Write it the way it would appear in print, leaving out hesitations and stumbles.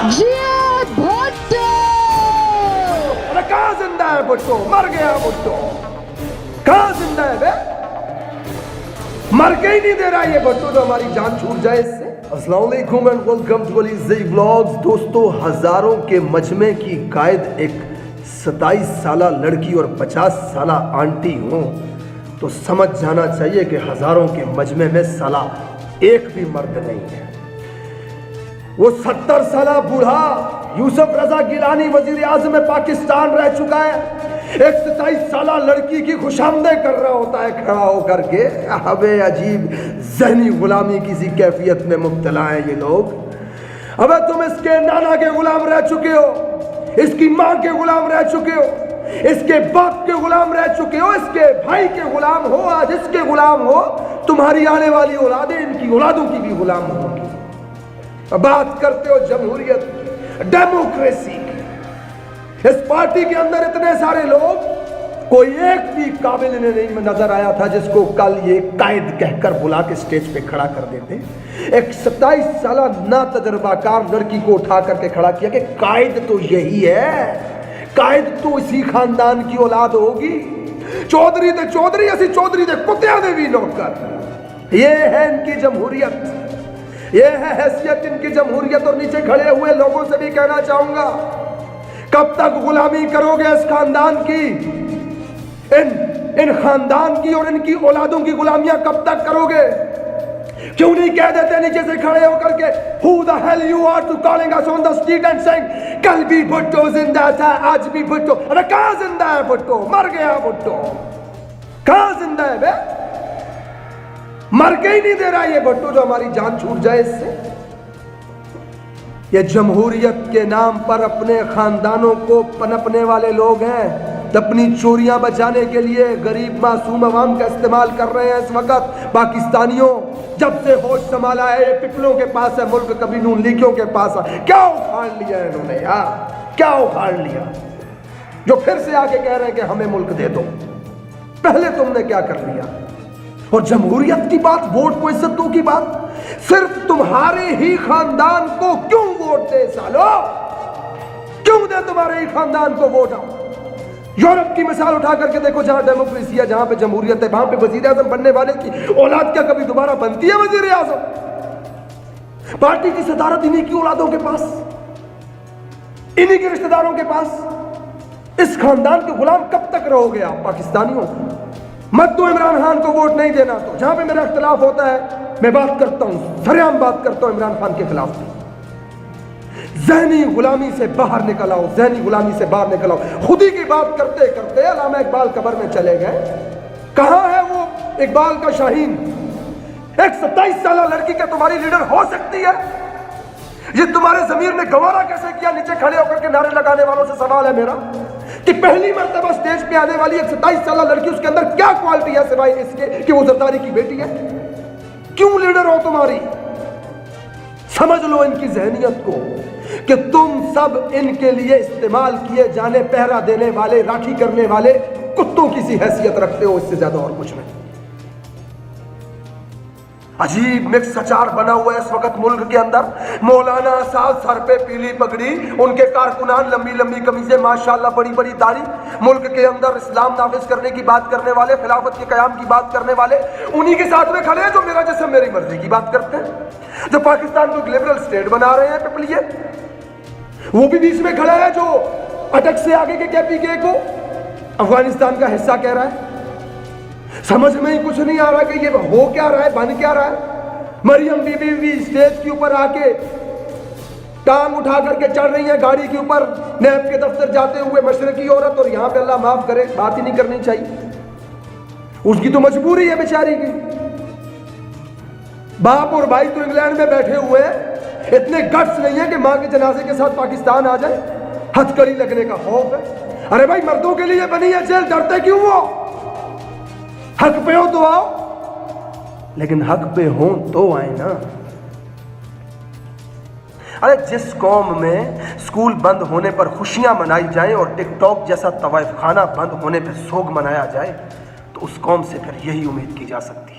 जियाद भुट्टो। अरे कहाँ जिंदा है भुट्टो? मर गया भुट्टो। कहाँ जिंदा है बे? मर के ही नहीं दे रहा ये भुट्टो तो हमारी जान छूट जाए इससे। अस्सलाम वालेकुम and welcome to Alizai vlogs. दोस्तों, हजारों के मजमे की कायद एक 27 साला लड़की और 50 साला आंटी हो तो समझ जाना चाहिए कि हजारों के मजमे में साला एक भी मर्द नहीं है। वो 70 साला बूढ़ा यूसुफ रजा गिलानी वजीर आज़म पाकिस्तान रह चुका है, एक 27 साला लड़की की खुशामदें कर रहा होता है खड़ा होकर के। अबे अजीब ज़हनी गुलामी किसी कैफियत में मुब्तला है ये लोग। अबे तुम इसके नाना के गुलाम रह चुके हो, इसकी माँ के गुलाम रह चुके हो, इसके बाप के गुलाम रह चुके हो, इसके भाई के गुलाम हो, आज इसके गुलाम हो। तुम्हारी आने वाली औलादें इनकी औलादों की भी गुलाम होंगी। बात करते हो जमहूरियत की, डेमोक्रेसी की। इस पार्टी के अंदर इतने सारे लोग, कोई एक भी काबिल इन्हें नहीं नजर आया था जिसको कल ये कायद कहकर बुला के स्टेज पे खड़ा कर देते। एक 27 साला ना तजर्बाकार लड़की को उठा करके खड़ा किया कि कायद तो यही है, कायद तो इसी खानदान की औलाद होगी। चौधरी दे चौधरी, ऐसी चौधरी दे कुत्तिया दे भी नौकर। ये है इनकी जमहूरियत, ये है हैसियत इनकी जमहूरियत। और नीचे खड़े हुए लोगों से भी कहना चाहूंगा, कब तक गुलामी करोगे इस खानदान की? इन खानदान की और इनकी औलादों की गुलामियां कब तक करोगे? क्यों नहीं कह देते नीचे से खड़े होकर के, Who the hell you are to calling us on the street and saying कल भी भुट्टो जिंदा था, आज भी भुट्टो। अरे कहाँ जिंदा है भुट्टो? मर गया भुट्टो। कहाँ जिंदा है बे? मर के ही नहीं दे रहा ये भुट्टो जो हमारी जान छूट जाए इससे। ये जमहूरियत के नाम पर अपने खानदानों को पनपने वाले लोग हैं। अपनी चोरियां बचाने के लिए गरीब मासूम अवाम का इस्तेमाल कर रहे हैं इस वक्त। पाकिस्तानियों, जब से होश संभाला है ये पिपलों के पास है मुल्क, कभी नून लीगियों के पास है। क्या उखाड़ लिया इन्होंने यार, क्या उखाड़ लिया जो फिर से आके कह रहे हैं कि हमें मुल्क दे दो। पहले तुमने क्या कर लिया? और जमहूरियत की बात, वोट को इज्जत दो की बात, सिर्फ तुम्हारे ही खानदान को क्यों वोट दे सालो? क्यों दे तुम्हारे ही खानदान को वोट? आओ यूरोप की मिसाल उठा करके देखो, जहां डेमोक्रेसी है, जहां पे जमहूरियत है, वहां पे वजीर आजम बनने वाले की औलाद क्या कभी दोबारा बनती है वजीर आजम? पार्टी की सदारत इन्हीं की औलादों के पास, इन्हीं के रिश्तेदारों के पास। इस खानदान के गुलाम कब तक रहोगे आप पाकिस्तानियों? मत दो इमरान खान को वोट नहीं देना। तो जहां पे मेरा इख्तिलाफ होता है मैं बात करता हूं, सरेआम बात करता हूं इमरान खान के खिलाफ। ज़हनी गुलामी से बाहर निकल आओ, ज़हनी गुलामी से बाहर निकल आओ। खुदी की बात करते करते अल्लामा इकबाल कब्र में चले गए। कहां है वो इकबाल का शाहीन? एक 27 साला लड़की क्या तुम्हारी लीडर हो सकती है? ये तुम्हारे ज़मीर ने गवारा कैसे किया? नीचे खड़े होकर के नारे लगाने वालों से सवाल है मेरा कि पहली मर्तबा स्टेज पे आने वाली एक 27 साला लड़की, उसके अंदर क्या क्वालिटी है सिवाय इसके कि वो जरदारी की बेटी है? क्यों लीडर हो तुम्हारी? समझ लो इनकी जहनियत को कि तुम सब इनके लिए इस्तेमाल किए जाने, पहरा देने वाले, राखी करने वाले कुत्तों की सी हैसियत रखते हो, इससे ज्यादा और कुछ नहीं। अजीब मिक्स अचार बना हुआ है इस वक्त मुल्क के अंदर। मौलाना साहब सर पे पीली पगड़ी, उनके कारकुनान लंबी लंबी कमीजें, माशाल्लाह बड़ी बड़ी दाढ़ी। मुल्क के अंदर इस्लाम नाफिज करने की बात करने वाले, खिलाफत के कयाम की बात करने वाले उन्हीं के साथ में खड़े हैं जो मेरा जिस्म मेरी मर्जी की बात करते हैं, जो पाकिस्तान को एक लिबरल स्टेट बना रहे हैं पिपलिए। वो भी बीच में खड़ा है जो अटक से आगे के KPK को अफगानिस्तान का हिस्सा कह रहा है। समझ में ही कुछ नहीं आ रहा कि ये हो क्या रहा है, बन क्या रहा है। मरियम बीबी भी स्टेज के ऊपर आके टांग उठा करके चढ़ रही है गाड़ी के ऊपर, नैब के दफ्तर जाते हुए मशरकी औरत। और यहां पे अल्लाह माफ करे, बात ही नहीं करनी चाहिए। उसकी तो मजबूरी है बेचारी की। बाप और भाई तो इंग्लैंड में बैठे हुए हैं, इतने गट्स नहीं है कि मां के जनाजे के साथ पाकिस्तान आ जाए। हथकड़ी लगने का खौफ है। अरे भाई, मर्दों के लिए बनी है जेल, डरते क्यों हो? हक पे हो तो आओ, लेकिन हक पे हो तो आए ना। अरे जिस कौम में स्कूल बंद होने पर खुशियां मनाई जाए और टिकटॉक जैसा तवाइफ खाना बंद होने पर सोग मनाया जाए, तो उस कौम से फिर यही उम्मीद की जा सकती है।